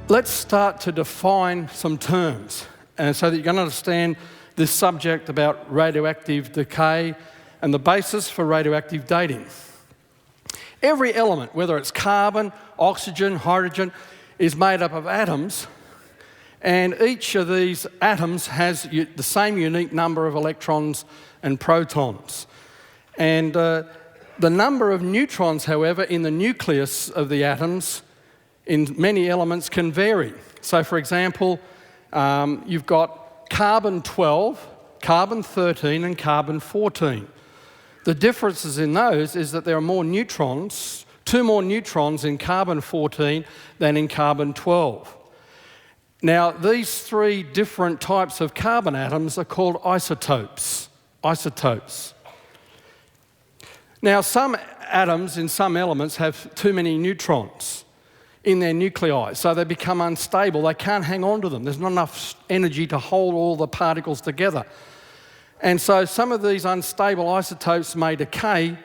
Let's start to define some terms, and so that you can understand this subject about radioactive decay and the basis for radioactive dating. Every element, whether it's carbon, oxygen, hydrogen, is made up of atoms, and each of these atoms has the same unique number of electrons and protons. And the number of neutrons, however, in the nucleus of the atoms in many elements can vary. So, for example, you've got carbon-12, carbon-13 and carbon-14. The differences in those is that there are more neutrons, 2 more neutrons in carbon-14 than in carbon-12. Now, these 3 different types of carbon atoms are called isotopes. Now, some atoms in some elements have too many neutrons in their nuclei, so they become unstable. They can't hang on to them. There's not enough energy to hold all the particles together. And so some of these unstable isotopes may decay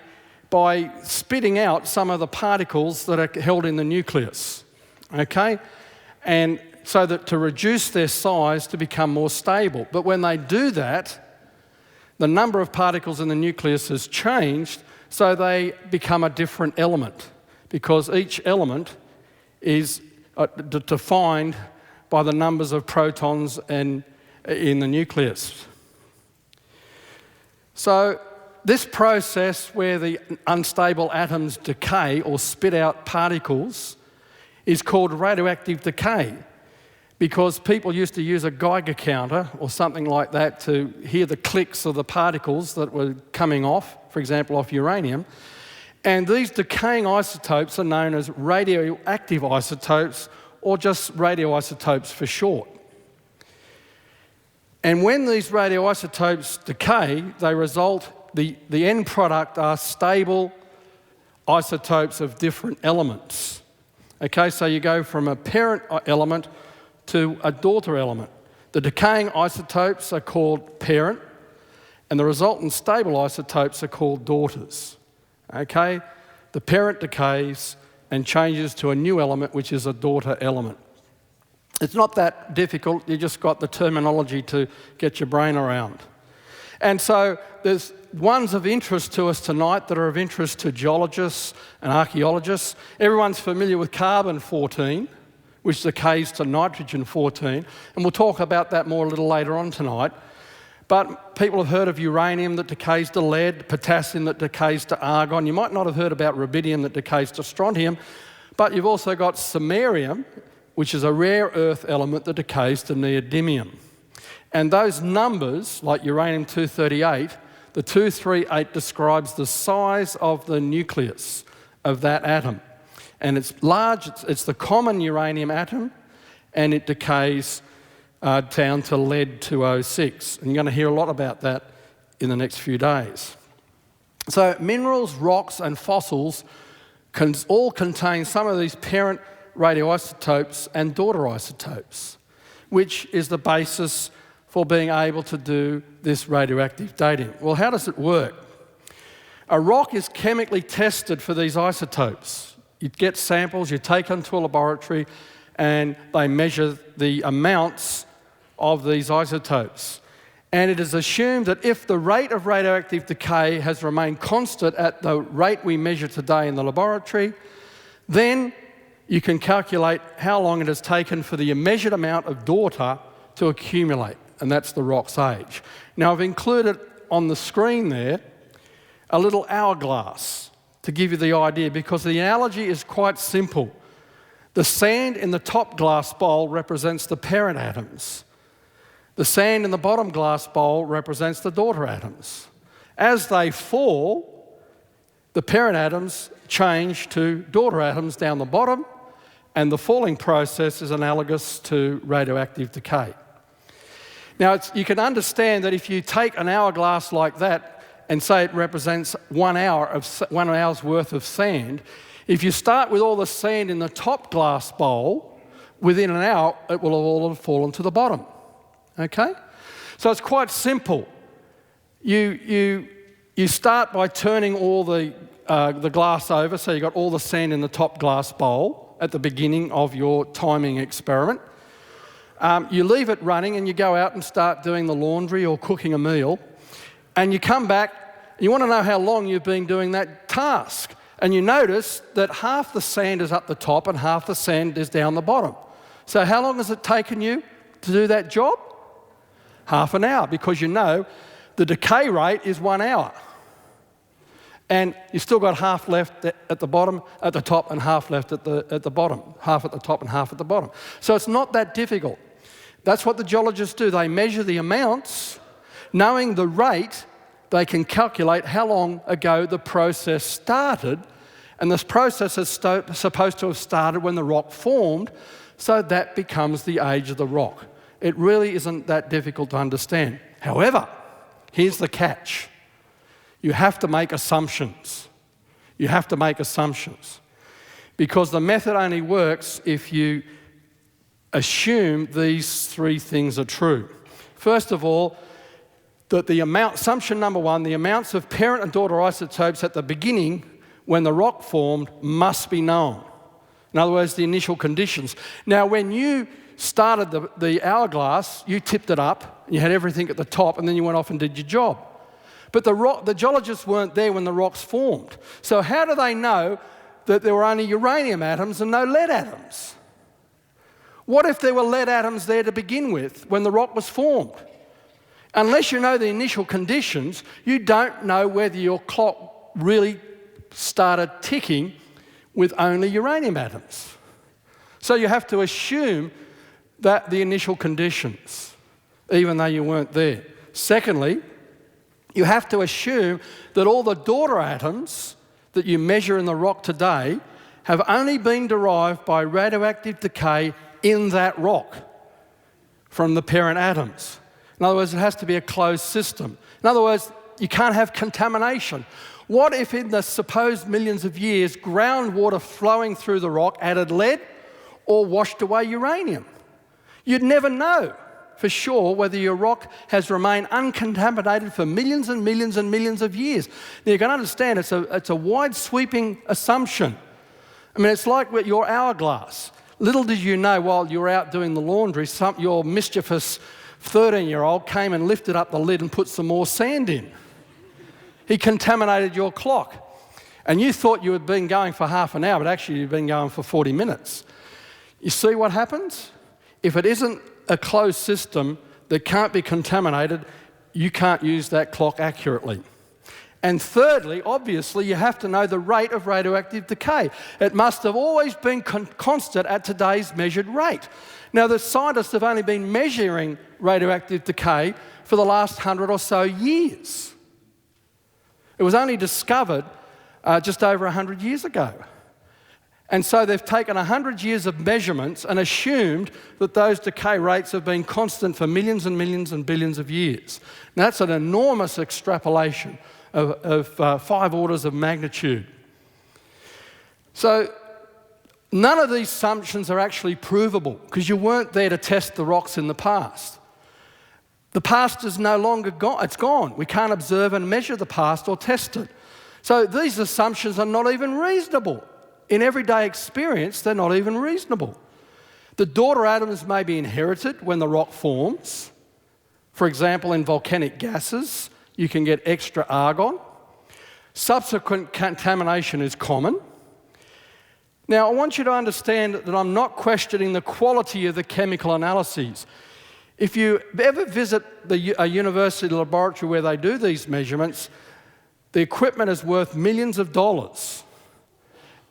by spitting out some of the particles that are held in the nucleus, okay? And so that to reduce their size to become more stable. But when they do that, the number of particles in the nucleus has changed, so they become a different element, because each element is defined by the numbers of protons in the nucleus. So this process where the unstable atoms decay or spit out particles is called radioactive decay, because people used to use a Geiger counter or something like that to hear the clicks of the particles that were coming off, for example, off uranium. And these decaying isotopes are known as radioactive isotopes, or just radioisotopes for short. And when these radioisotopes decay, they result, the end product are stable isotopes of different elements. Okay, so you go from a parent element to a daughter element. The decaying isotopes are called parent, and the resultant stable isotopes are called daughters. Okay, the parent decays and changes to a new element, which is a daughter element. It's not that difficult, you just got the terminology to get your brain around. And so there's ones of interest to us tonight that are of interest to geologists and archaeologists. Everyone's familiar with carbon-14, which decays to nitrogen-14, and we'll talk about that more a little later on tonight. But people have heard of uranium that decays to lead, potassium that decays to argon. You might not have heard about rubidium that decays to strontium, but you've also got samarium, which is a rare earth element that decays to neodymium. And those numbers, like uranium-238, the 238 describes the size of the nucleus of that atom. And it's large, it's the common uranium atom, and it decays down to lead-206. And you're going to hear a lot about that in the next few days. So minerals, rocks and fossils can all contain some of these parent radioisotopes and daughter isotopes, which is the basis for being able to do this radioactive dating. Well, how does it work? A rock is chemically tested for these isotopes. You get samples, you take them to a laboratory, and they measure the amounts of these isotopes. And it is assumed that if the rate of radioactive decay has remained constant at the rate we measure today in the laboratory, then you can calculate how long it has taken for the measured amount of daughter to accumulate, and that's the rock's age. Now, I've included on the screen there a little hourglass to give you the idea, because the analogy is quite simple. The sand in the top glass bowl represents the parent atoms. The sand in the bottom glass bowl represents the daughter atoms. As they fall, the parent atoms change to daughter atoms down the bottom, and the falling process is analogous to radioactive decay. Now, you can understand that if you take an hourglass like that and say it represents 1 hour's worth of sand, if you start with all the sand in the top glass bowl, within an hour it will all have fallen to the bottom. Okay? So it's quite simple. You start by turning all the glass over, so you've got all the sand in the top glass bowl, at the beginning of your timing experiment. You leave it running and you go out and start doing the laundry or cooking a meal, and you come back, you want to know how long you've been doing that task, and you notice that half the sand is up the top and half the sand is down the bottom. So how long has it taken you to do that job? Half an hour, because you know the decay rate is 1 hour. And you've still got half left at the bottom, at the top, and half left at the bottom. Half at the top and half at the bottom. So it's not that difficult. That's what the geologists do. They measure the amounts. Knowing the rate, they can calculate how long ago the process started. And this process is supposed to have started when the rock formed, so that becomes the age of the rock. It really isn't that difficult to understand. However, here's the catch. You have to make assumptions. You have to make assumptions. Because the method only works if you assume these three things are true. First of all, that assumption number one, the amounts of parent and daughter isotopes at the beginning when the rock formed must be known. In other words, the initial conditions. Now, when you started the hourglass, you tipped it up, and you had everything at the top, and then you went off and did your job. But the geologists weren't there when the rocks formed. So how do they know that there were only uranium atoms and no lead atoms? What if there were lead atoms there to begin with when the rock was formed? Unless you know the initial conditions, you don't know whether your clock really started ticking with only uranium atoms. So you have to assume that the initial conditions, even though you weren't there. Secondly, you have to assume that all the daughter atoms that you measure in the rock today have only been derived by radioactive decay in that rock from the parent atoms. In other words, it has to be a closed system. In other words, you can't have contamination. What if in the supposed millions of years, groundwater flowing through the rock added lead or washed away uranium? You'd never know for sure whether your rock has remained uncontaminated for millions and millions and millions of years. Now, you can understand it's a wide-sweeping assumption. I mean, it's like with your hourglass. Little did you know while you were out doing the laundry, your mischievous 13-year-old came and lifted up the lid and put some more sand in. He contaminated your clock. And you thought you had been going for half an hour, but actually you've been going for 40 minutes. You see what happens? If it isn't a closed system that can't be contaminated, you can't use that clock accurately. And thirdly, obviously, you have to know the rate of radioactive decay. It must have always been constant at today's measured rate. Now, the scientists have only been measuring radioactive decay for the last 100 or so years. It was only discovered just over 100 years ago. And so they've taken 100 years of measurements and assumed that those decay rates have been constant for millions and millions and billions of years. Now, that's an enormous extrapolation of 5 orders of magnitude. So none of these assumptions are actually provable because you weren't there to test the rocks in the past. The past is no longer gone. It's gone. We can't observe and measure the past or test it. So these assumptions are not even reasonable. In everyday experience, they're not even reasonable. The daughter atoms may be inherited when the rock forms. For example, in volcanic gases, you can get extra argon. Subsequent contamination is common. Now, I want you to understand that I'm not questioning the quality of the chemical analyses. If you ever visit a university laboratory where they do these measurements, the equipment is worth millions of dollars.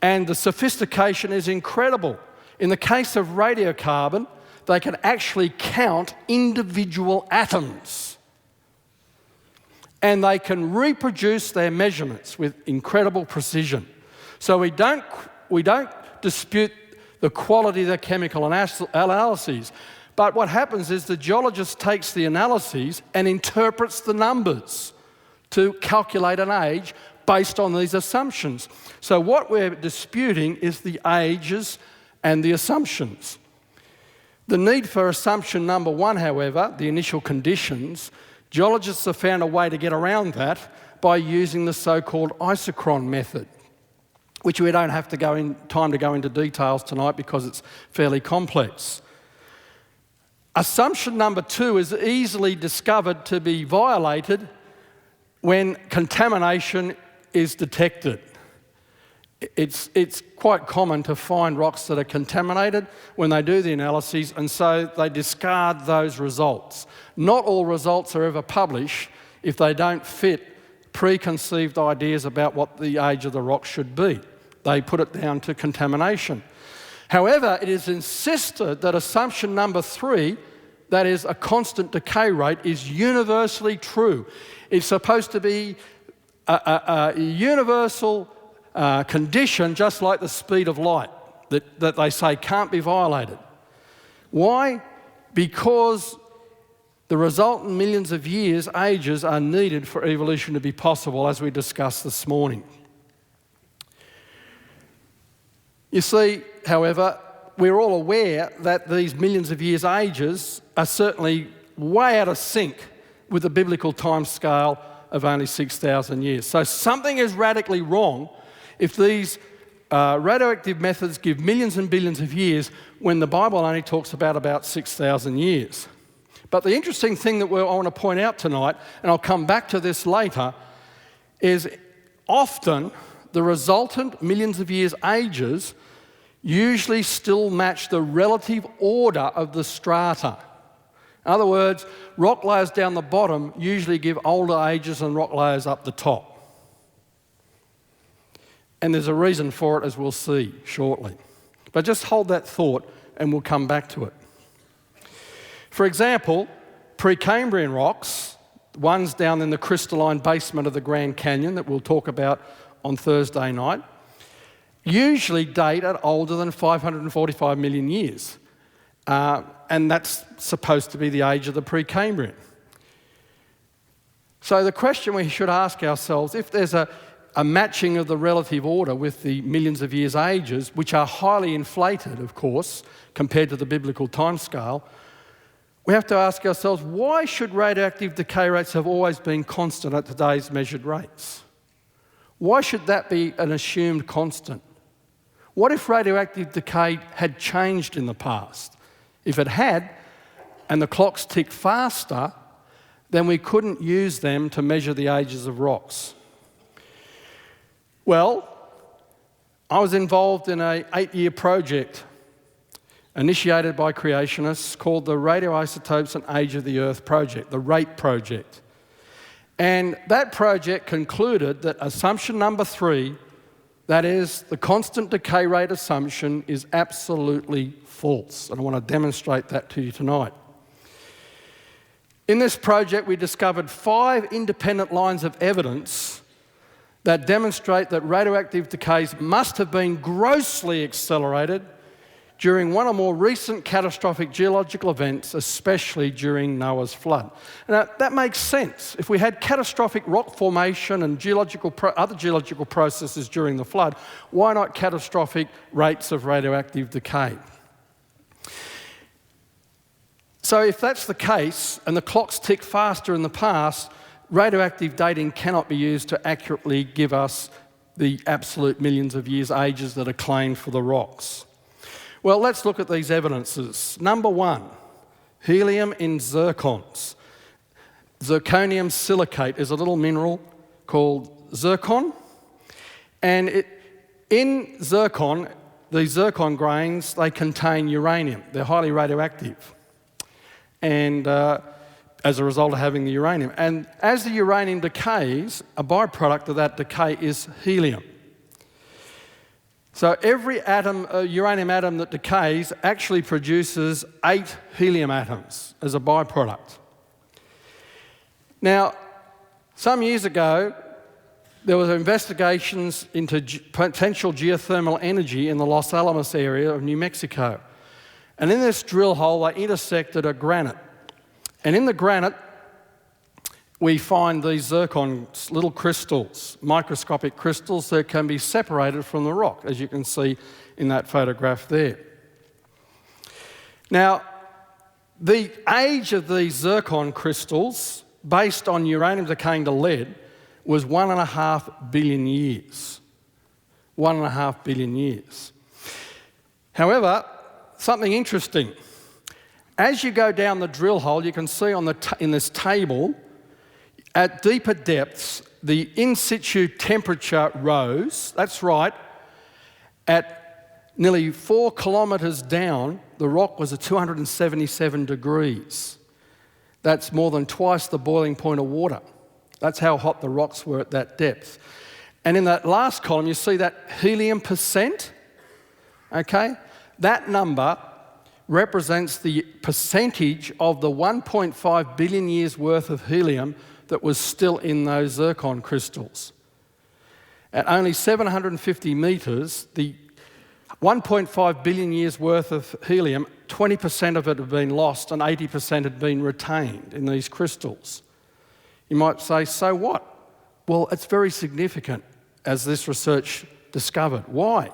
And the sophistication is incredible. In the case of radiocarbon, they can actually count individual atoms. And they can reproduce their measurements with incredible precision. So we don't dispute the quality of the chemical analyses. But what happens is the geologist takes the analyses and interprets the numbers to calculate an age based on these assumptions. So what we're disputing is the ages and the assumptions. The need for assumption number one, however, the initial conditions, geologists have found a way to get around that by using the so-called isochron method. which we don't have time to go into details tonight because it's fairly complex. Assumption number 2 is easily discovered to be violated when contamination is detected. It's quite common to find rocks that are contaminated when they do the analyses, and so they discard those results. Not all results are ever published if they don't fit preconceived ideas about what the age of the rock should be. They put it down to contamination. However, it is insisted that assumption number 3, that is a constant decay rate, is universally true. It's supposed to be a universal condition, just like the speed of light, that they say can't be violated. Why? Because the resultant millions of years, ages, are needed for evolution to be possible, as we discussed this morning. You see, however, we're all aware that these millions of years, ages, are certainly way out of sync with the biblical time scale of only 6,000 years. So something is radically wrong if these radioactive methods give millions and billions of years when the Bible only talks about 6,000 years. But the interesting thing that I want to point out tonight, and I'll come back to this later, is often the resultant millions of years ages usually still match the relative order of the strata. In other words, rock layers down the bottom usually give older ages than rock layers up the top. And there's a reason for it, as we'll see shortly. But just hold that thought and we'll come back to it. For example, Precambrian rocks, ones down in the crystalline basement of the Grand Canyon that we'll talk about on Thursday night, usually date at older than 545 million years. And that's supposed to be the age of the Precambrian. So the question we should ask ourselves, if there's a matching of the relative order with the millions of years ages, which are highly inflated, of course, compared to the biblical timescale, we have to ask ourselves, why should radioactive decay rates have always been constant at today's measured rates? Why should that be an assumed constant? What if radioactive decay had changed in the past? If it had, and the clocks tick faster, then we couldn't use them to measure the ages of rocks. Well, I was involved in an 8-year project initiated by creationists called the Radioisotopes and Age of the Earth Project, the RATE project. And that project concluded that assumption number 3, that is, the constant decay rate assumption, is absolutely false. And I want to demonstrate that to you tonight. In this project, we discovered 5 independent lines of evidence that demonstrate that radioactive decays must have been grossly accelerated during one or more recent catastrophic geological events, especially during Noah's flood. Now, that makes sense. If we had catastrophic rock formation and other geological processes during the flood, why not catastrophic rates of radioactive decay? So if that's the case, and the clocks tick faster in the past, radioactive dating cannot be used to accurately give us the absolute millions of years ages that are claimed for the rocks. Well, let's look at these evidences. Number 1, helium in zircons. Zirconium silicate is a little mineral called zircon. And in zircon, these zircon grains, they contain uranium. They're highly radioactive. And as a result of having the uranium. And as the uranium decays, a byproduct of that decay is helium. So every uranium atom that decays actually produces 8 helium atoms as a byproduct. Now, some years ago, there were investigations into potential geothermal energy in the Los Alamos area of New Mexico. And in this drill hole, they intersected a granite. And in the granite, we find these zircon little crystals, microscopic crystals that can be separated from the rock, as you can see in that photograph there. Now, the age of these zircon crystals, based on uranium decaying to lead, was 1.5 billion years. 1.5 billion years. However, something interesting. As you go down the drill hole, you can see in this table, at deeper depths, the in situ temperature rose. That's right. At nearly 4 kilometres down, the rock was at 277 degrees. That's more than twice the boiling point of water. That's how hot the rocks were at that depth. And in that last column, you see that helium percent, okay? That number represents the percentage of the 1.5 billion years worth of helium that was still in those zircon crystals. At only 750 metres, the 1.5 billion years worth of helium, 20% of it had been lost and 80% had been retained in these crystals. You might say, so what? Well, it's very significant, as this research discovered. Why?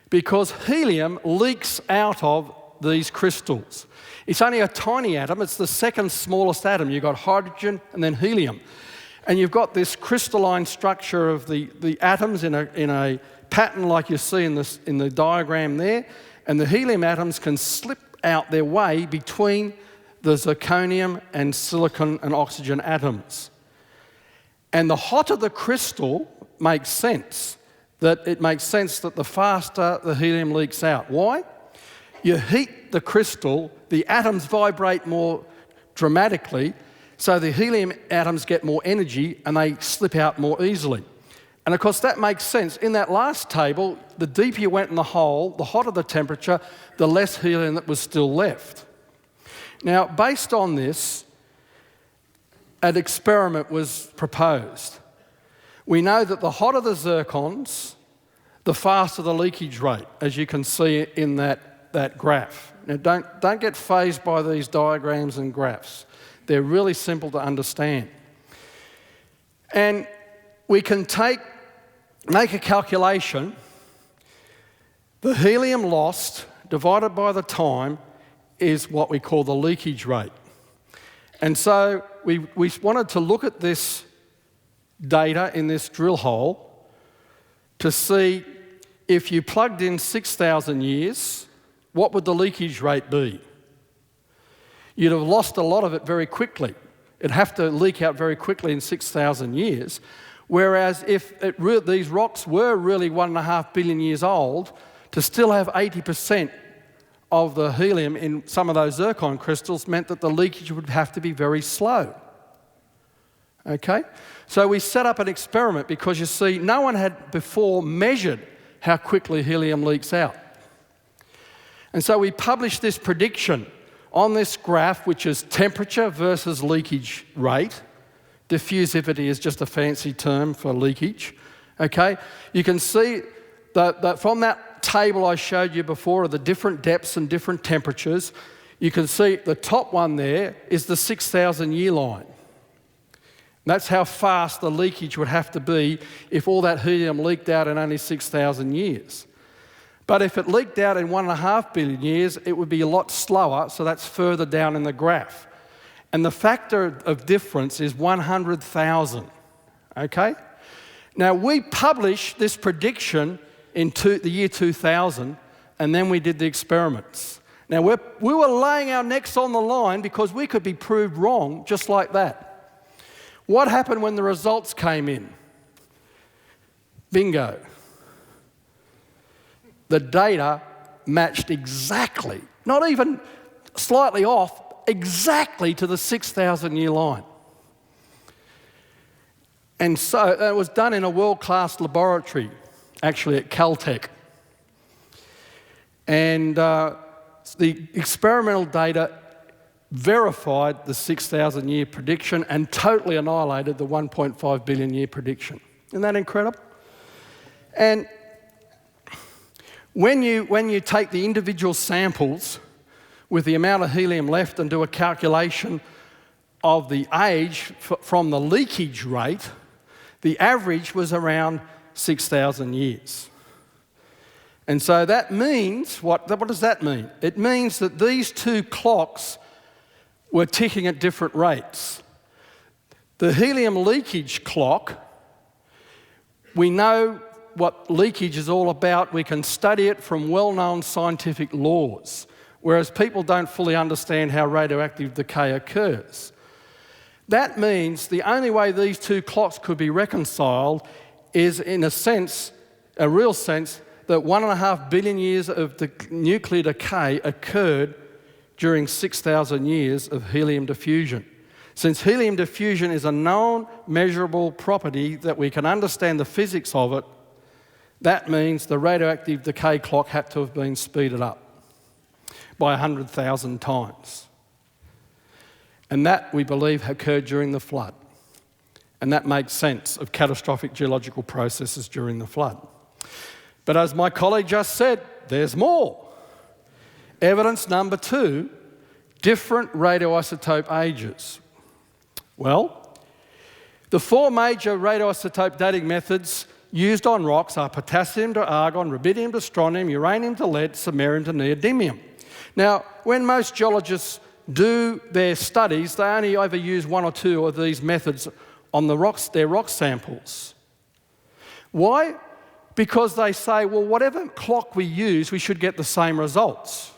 Because helium leaks out of these crystals. It's only a tiny atom. It's the second smallest atom. You've got hydrogen and then helium. And you've got this crystalline structure of the atoms in a pattern like you see in the diagram there. And the helium atoms can slip out their way between the zirconium and silicon and oxygen atoms. And the hotter the crystal makes sense. It makes sense that the faster the helium leaks out. Why? You heat the crystal, the atoms vibrate more dramatically, so the helium atoms get more energy and they slip out more easily. And of course that makes sense. In that last table, the deeper you went in the hole, the hotter the temperature, the less helium that was still left. Now, based on this, an experiment was proposed. We know that the hotter the zircons, the faster the leakage rate, as you can see in that graph. Now, don't get fazed by these diagrams and graphs. They're really simple to understand. And we can make a calculation. The helium lost divided by the time is what we call the leakage rate. And so we wanted to look at this data in this drill hole to see if you plugged in 6,000 years, what would the leakage rate be? You'd have lost a lot of it very quickly. It'd have to leak out very quickly in 6,000 years. Whereas if these rocks were really 1.5 billion years old, to still have 80% of the helium in some of those zircon crystals meant that the leakage would have to be very slow. Okay? So we set up an experiment because, you see, no one had before measured how quickly helium leaks out. And so we published this prediction on this graph, which is temperature versus leakage rate. Diffusivity is just a fancy term for leakage. Okay? You can see that from that table I showed you before of the different depths and different temperatures, you can see the top one there is the 6,000 year line. That's how fast the leakage would have to be if all that helium leaked out in only 6,000 years. But if it leaked out in 1.5 billion years, it would be a lot slower, so that's further down in the graph. And the factor of difference is 100,000, okay? Now, we published this prediction in the year 2000, and then we did the experiments. Now, we were laying our necks on the line because we could be proved wrong just like that. What happened when the results came in? Bingo. The data matched exactly, not even slightly off, exactly to the 6,000 year line. And so it was done in a world-class laboratory, actually at Caltech. And the experimental data verified the 6,000 year prediction and totally annihilated the 1.5 billion year prediction. Isn't that incredible? And when you take the individual samples with the amount of helium left and do a calculation of the age from the leakage rate, the average was around 6,000 years. And so that means, what does that mean? It means that these two clocks were ticking at different rates. The helium leakage clock, we know what leakage is all about, we can study it from well-known scientific laws, whereas people don't fully understand how radioactive decay occurs. That means the only way these two clocks could be reconciled is, in a sense, a real sense, that 1.5 billion years of the nuclear decay occurred during 6,000 years of helium diffusion. Since helium diffusion is a known measurable property that we can understand the physics of it, that means the radioactive decay clock had to have been speeded up by 100,000 times. And that, we believe, occurred during the flood. And that makes sense of catastrophic geological processes during the flood. But as my colleague just said, there's more. Evidence number 2, different radioisotope ages. Well, the 4 major radioisotope dating methods used on rocks are potassium to argon, rubidium to strontium, uranium to lead, samarium to neodymium. Now, when most geologists do their studies, they only ever use 1 or 2 of these methods on their rock samples. Why? Because they say, well, whatever clock we use, we should get the same results.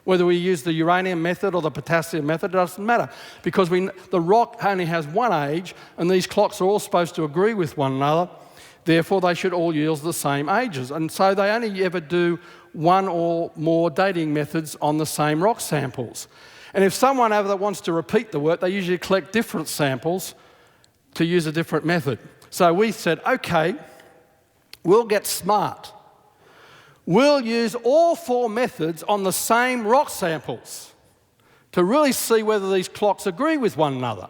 Whether we use the uranium method or the potassium method, it doesn't matter. Because the rock only has one age, and these clocks are all supposed to agree with one another. Therefore, they should all yield the same ages. And so they only ever do 1 or more dating methods on the same rock samples. And if someone ever wants to repeat the work, they usually collect different samples to use a different method. So we said, okay, we'll get smart. We'll use all 4 methods on the same rock samples to really see whether these clocks agree with one another.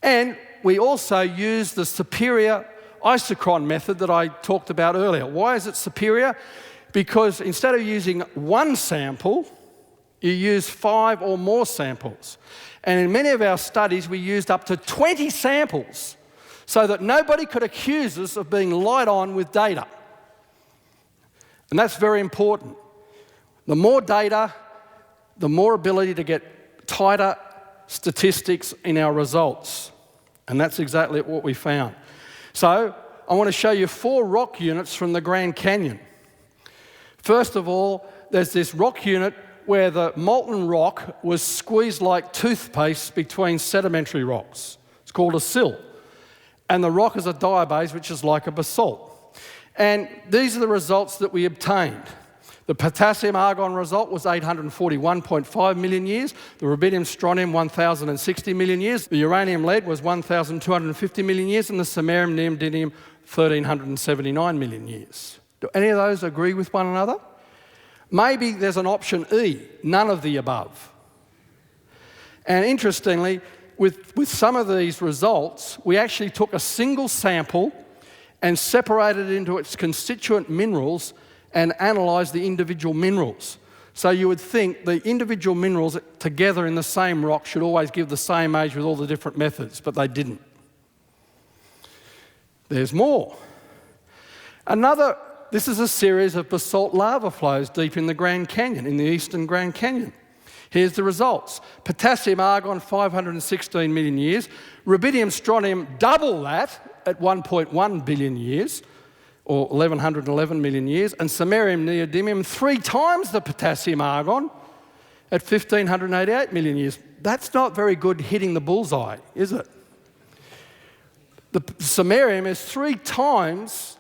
And we also use the superior isochron method that I talked about earlier. Why is it superior? Because instead of using 1 sample, you use 5 or more samples. And in many of our studies, we used up to 20 samples so that nobody could accuse us of being lied on with data. And that's very important. The more data, the more ability to get tighter statistics in our results. And that's exactly what we found. So I want to show you 4 rock units from the Grand Canyon. First of all, there's this rock unit where the molten rock was squeezed like toothpaste between sedimentary rocks. It's called a sill. And the rock is a diabase, which is like a basalt. And these are the results that we obtained. The potassium-argon result was 841.5 million years. The rubidium-strontium, 1,060 million years. The uranium-lead was 1,250 million years. And the samarium-neodymium, 1,379 million years. Do any of those agree with one another? Maybe there's an option E, none of the above. And interestingly, with some of these results, we actually took a single sample and separated it into its constituent minerals and analysed the individual minerals. So you would think the individual minerals together in the same rock should always give the same age with all the different methods, but they didn't. There's more. This is a series of basalt lava flows deep in the Grand Canyon, in the eastern Grand Canyon. Here's the results. Potassium-argon, 516 million years. Rubidium-strontium, double that at 1.1 billion years, or 1,111 million years. And samarium-neodymium, 3 times the potassium-argon at 1,588 million years. That's not very good hitting the bullseye, is it? The samarium is 3 times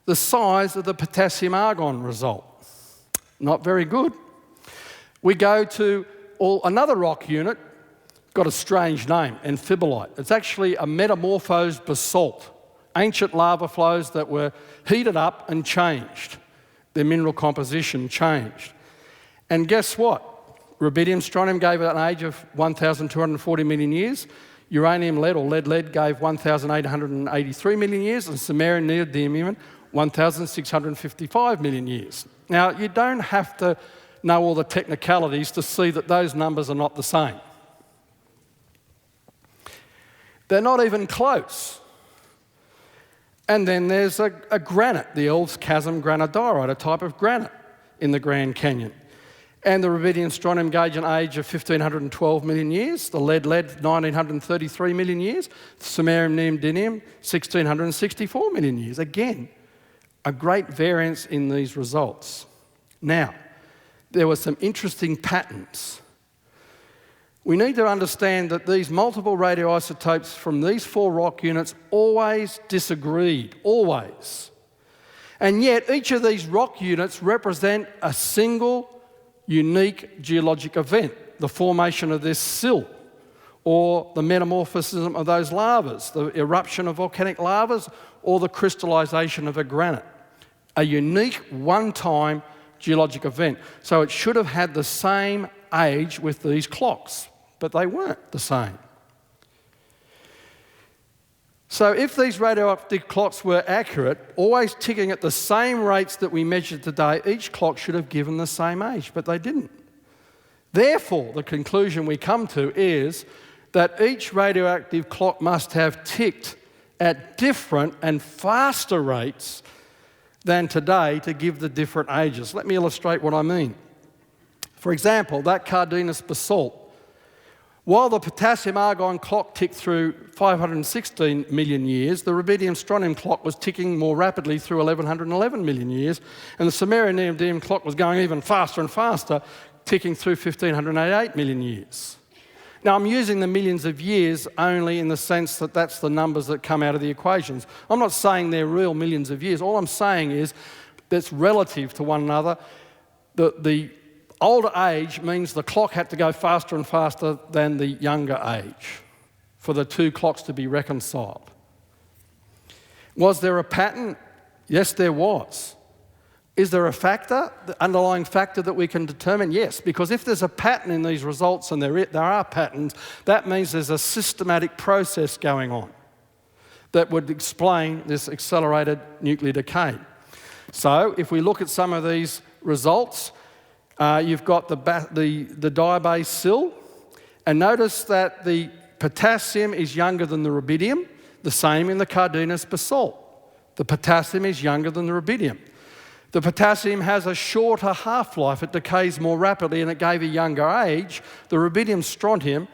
the size of the potassium-argon result. Not very good. We go to another rock unit, got a strange name, amphibolite. It's actually a metamorphosed basalt, ancient lava flows that were heated up and changed. Their mineral composition changed. And guess what? Rubidium-strontium gave it an age of 1,240 million years. Uranium-lead, or lead-lead, gave 1,883 million years, and samarium-neodymium, 1,655 million years. Now, you don't have to know all the technicalities to see that those numbers are not the same. They're not even close. And then there's a granite, the Eld's Chasm granodiorite, a type of granite in the Grand Canyon. And the rubidium-strontium gauge an age of 1,512 million years, the lead-lead 1,933 million years, the samarium-neodymium 1,664 million years. Again, a great variance in these results. Now, there were some interesting patterns. We need to understand that these multiple radioisotopes from these 4 rock units always disagreed, always. And yet each of these rock units represent a single unique geologic event, the formation of this sill, or the metamorphosis of those lavas, the eruption of volcanic lavas, or the crystallization of a granite. A unique one-time geologic event. So it should have had the same age with these clocks, but they weren't the same. So if these radioactive clocks were accurate, always ticking at the same rates that we measured today, each clock should have given the same age, but they didn't. Therefore, the conclusion we come to is that each radioactive clock must have ticked at different and faster rates than today to give the different ages. Let me illustrate what I mean. For example, that Cardenas basalt. While the potassium-argon clock ticked through 516 million years, the rubidium-strontium clock was ticking more rapidly through 1111 million years, and the samarium-neodymium clock was going even faster and faster, ticking through 1588 million years. Now, I'm using the millions of years only in the sense that that's the numbers that come out of the equations. I'm not saying they're real millions of years. All I'm saying is that's relative to one another. The older age means the clock had to go faster and faster than the younger age for the 2 clocks to be reconciled. Was there a pattern? Yes, there was. Is there a factor, the underlying factor that we can determine? Yes, because if there's a pattern in these results, and there are patterns, that means there's a systematic process going on that would explain this accelerated nuclear decay. So if we look at some of these results, you've got the diabase sill, and notice that the potassium is younger than the rubidium, the same in the Cardenas basalt. The potassium is younger than the rubidium. The potassium has a shorter half-life, it decays more rapidly and it gave a younger age. The rubidium-strontium,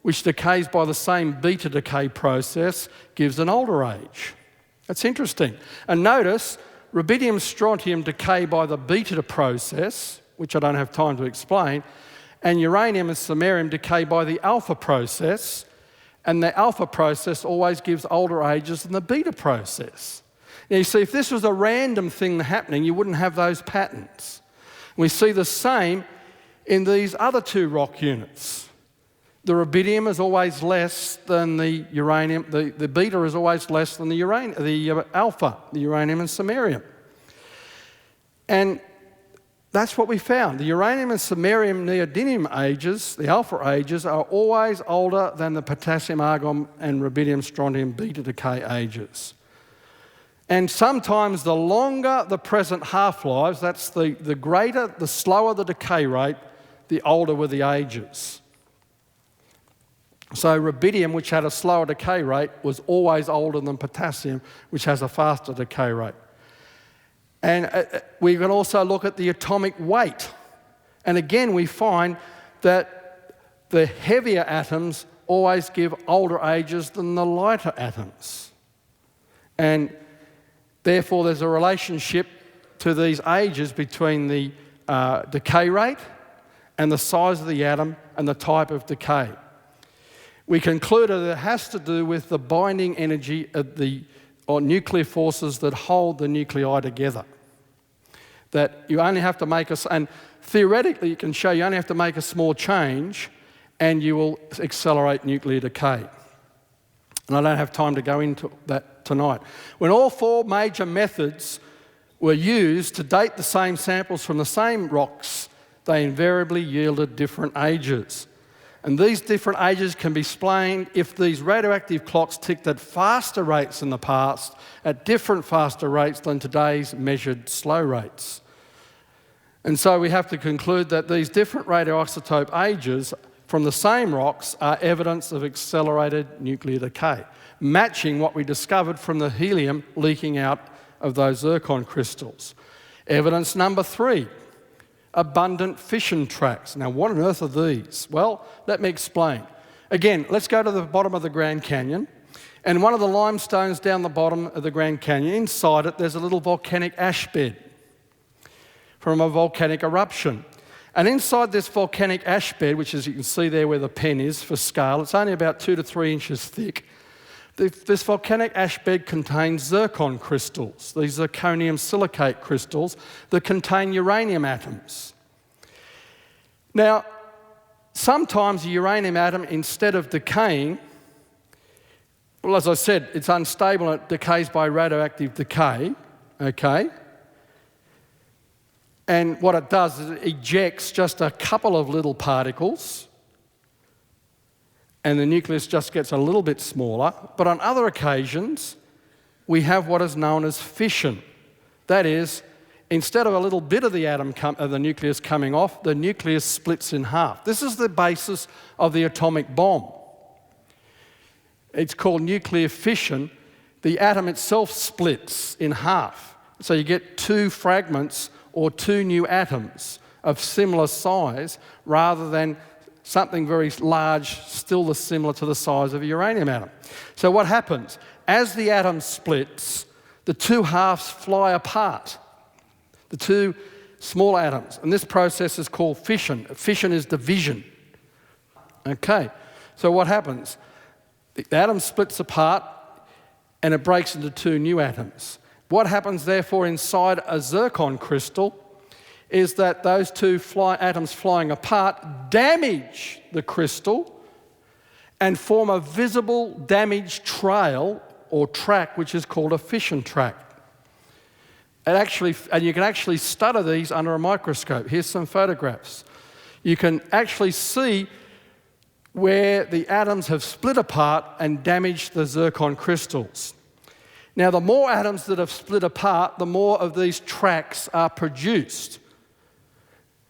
which decays by the same beta decay process, gives an older age. That's interesting. And notice, rubidium-strontium decay by the beta process, which I don't have time to explain, and uranium and samarium decay by the alpha process, and the alpha process always gives older ages than the beta process. Now you see, if this was a random thing happening, you wouldn't have those patterns. We see the same in these other 2 rock units. The rubidium is always less than the uranium, the beta is always less than the alpha, the uranium and samarium. And that's what we found. The uranium and samarium neodymium ages, the alpha ages, are always older than the potassium, argon and rubidium, strontium, beta decay ages. And sometimes the longer the present half-lives, that's the slower the decay rate, the older were the ages. So rubidium, which had a slower decay rate, was always older than potassium, which has a faster decay rate. And we can also look at the atomic weight. And again, we find that the heavier atoms always give older ages than the lighter atoms. And therefore, there's a relationship to these ages between the decay rate and the size of the atom and the type of decay. We concluded that it has to do with the binding energy of the nuclear forces that hold the nuclei together. That you only have to make and theoretically you can show you only have to make a small change and you will accelerate nuclear decay. And I don't have time to go into that tonight. When all 4 major methods were used to date the same samples from the same rocks, they invariably yielded different ages. And these different ages can be explained if these radioactive clocks ticked at faster rates in the past, at different faster rates than today's measured slow rates. And so we have to conclude that these different radioisotope ages from the same rocks are evidence of accelerated nuclear decay, matching what we discovered from the helium leaking out of those zircon crystals. Evidence number 3, abundant fission tracks. Now, what on earth are these? Well, let me explain. Again, let's go to the bottom of the Grand Canyon, And one of the limestones down the bottom of the Grand Canyon, inside it, there's a little volcanic ash bed from a volcanic eruption. And inside this volcanic ash bed, which is, you can see there where the pen is for scale, it's only about 2 to 3 inches thick. This volcanic ash bed contains zircon crystals, these zirconium silicate crystals that contain uranium atoms. Now, sometimes a uranium atom, instead of decaying, well, as I said, it's unstable and it decays by radioactive decay, okay? And what it does is it ejects just a couple of little particles and the nucleus just gets a little bit smaller. But on other occasions, we have what is known as fission. That is, instead of a little bit of the atom of the nucleus coming off, the nucleus splits in half. This is the basis of the atomic bomb. It's called nuclear fission. The atom itself splits in half. So you get 2 fragments or 2 new atoms of similar size rather than something very large, still similar to the size of a uranium atom. So what happens? As the atom splits, the 2 halves fly apart, the 2 small atoms. And this process is called fission. Fission is division. Okay, so what happens? The atom splits apart and it breaks into 2 new atoms. What happens, therefore, inside a zircon crystal is that those 2 atoms flying apart damage the crystal and form a visible damage trail or track, which is called a fission track. And you can actually study these under a microscope. Here's some photographs. You can actually see where the atoms have split apart and damaged the zircon crystals. Now, the more atoms that have split apart, the more of these tracks are produced.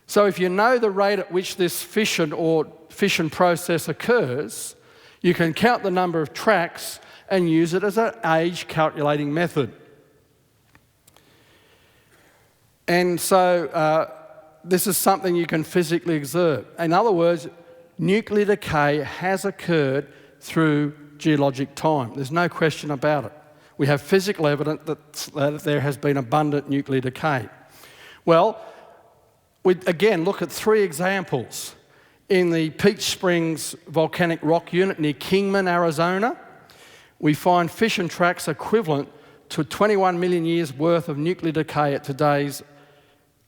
So if you know the rate at which this fission or fission process occurs, you can count the number of tracks and use it as an age calculating method. And so this is something you can physically observe. In other words, nuclear decay has occurred through geologic time. There's no question about it. We have physical evidence that there has been abundant nuclear decay. Well, we again look at 3 examples. In the Peach Springs volcanic rock unit near Kingman, Arizona, we find fission tracks equivalent to 21 million years worth of nuclear decay at today's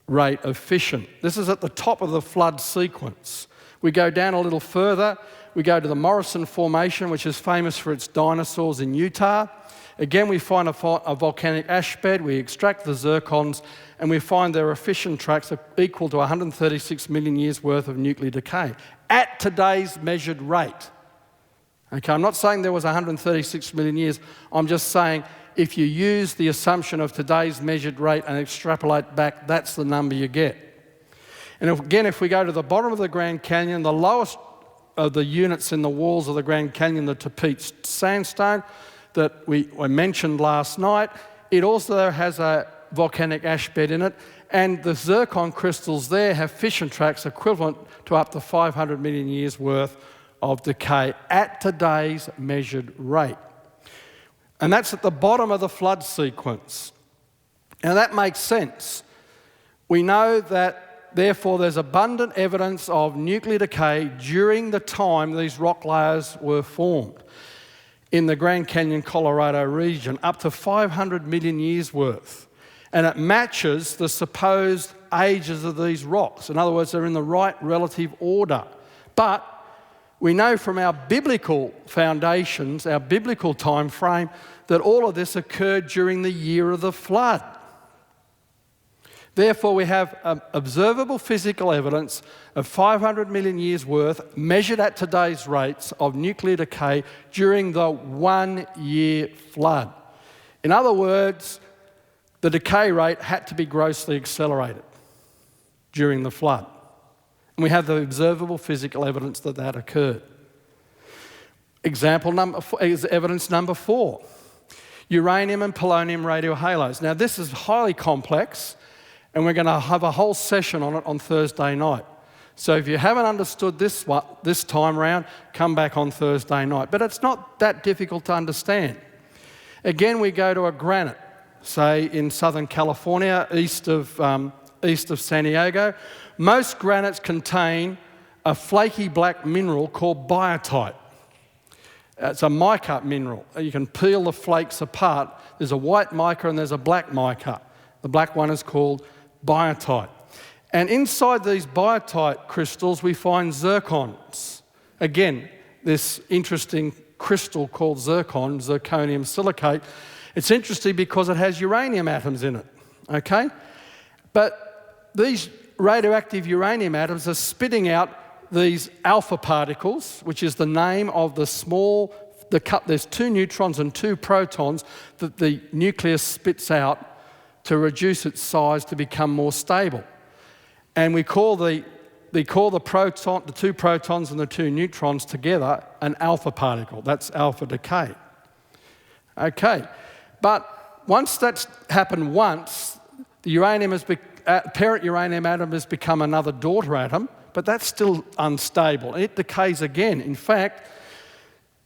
rate of fission. This is at the top of the flood sequence. We go down a little further, we go to the Morrison Formation, which is famous for its dinosaurs in Utah. Again, we find a volcanic ash bed, we extract the zircons, and we find there are fission tracks equal to 136 million years worth of nuclear decay at today's measured rate. Okay, I'm not saying there was 136 million years, I'm just saying if you use the assumption of today's measured rate and extrapolate back, that's the number you get. And again, if we go to the bottom of the Grand Canyon, the lowest of the units in the walls of the Grand Canyon, the Tapeats sandstone that we mentioned last night, it also has a volcanic ash bed in it, and the zircon crystals there have fission tracks equivalent to up to 500 million years worth of decay at today's measured rate. And that's at the bottom of the flood sequence. Now that makes sense. We know that therefore there's abundant evidence of nuclear decay during the time these rock layers were formed in the Grand Canyon, Colorado region, up to 500 million years worth. And it matches the supposed ages of these rocks. In other words, they're in the right relative order. But we know from our biblical foundations, our biblical time frame, that all of this occurred during the year of the flood. Therefore, we have observable physical evidence of 500 million years worth, measured at today's rates, of nuclear decay during the 1-year flood. In other words, the decay rate had to be grossly accelerated during the flood. And we have the observable physical evidence that that occurred. Evidence number 4, uranium and polonium radiohalos. Now, this is highly complex, and we're going to have a whole session on it on Thursday night. So if you haven't understood this time round, come back on Thursday night. But it's not that difficult to understand. Again, we go to a granite, say in Southern California, east of San Diego. Most granites contain a flaky black mineral called biotite. It's a mica mineral. You can peel the flakes apart. There's a white mica and there's a black mica. The black one is called biotite. And inside these biotite crystals, we find zircons. Again, this interesting crystal called zirconium silicate. It's interesting because it has uranium atoms in it, okay? But these radioactive uranium atoms are spitting out these alpha particles, which is the name of there's 2 neutrons and 2 protons that the nucleus spits out to reduce its size to become more stable. And we call the 2 protons and the 2 neutrons together an alpha particle. That's alpha decay. Okay, but once that's happened once, the parent uranium atom has become another daughter atom, but that's still unstable. It decays again. In fact,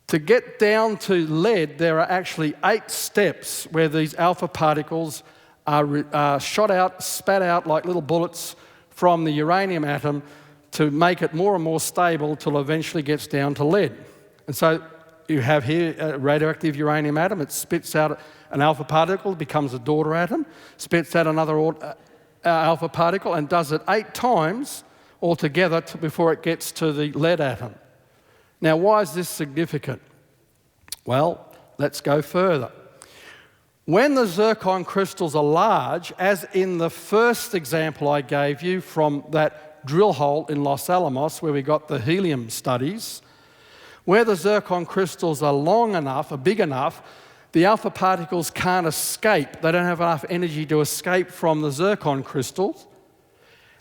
to get down to lead, there are actually 8 steps where these alpha particles are spat out like little bullets from the uranium atom to make it more and more stable till eventually gets down to lead. And so you have here a radioactive uranium atom. It spits out an alpha particle, becomes a daughter atom, spits out another alpha particle, and does it 8 times altogether before it gets to the lead atom. Now, why is this significant? Well, let's go further. When the zircon crystals are large, as in the first example I gave you from that drill hole in Los Alamos where we got the helium studies, where the zircon crystals are long enough, are big enough, the alpha particles can't escape. They don't have enough energy to escape from the zircon crystals.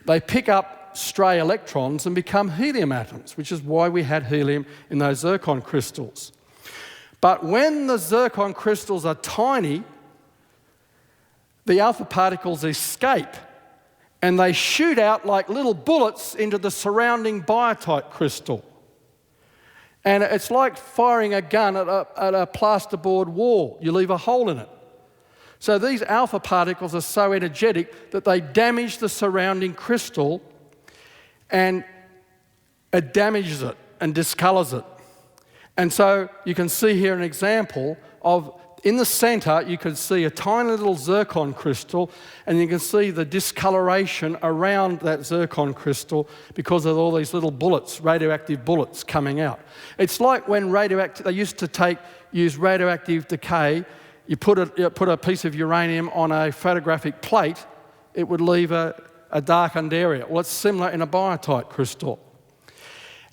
They pick up stray electrons and become helium atoms, which is why we had helium in those zircon crystals. But when the zircon crystals are tiny, the alpha particles escape and they shoot out like little bullets into the surrounding biotite crystal. And it's like firing a gun at a plasterboard wall. You leave a hole in it. So these alpha particles are so energetic that they damage the surrounding crystal, and it damages it and discolours it. And so you can see here an example of, in the centre, you can see a tiny little zircon crystal, and you can see the discoloration around that zircon crystal because of all these little bullets, radioactive bullets coming out. It's like when they used to use radioactive decay. You put a piece of uranium on a photographic plate, it would leave a darkened area. Well, it's similar in a biotite crystal.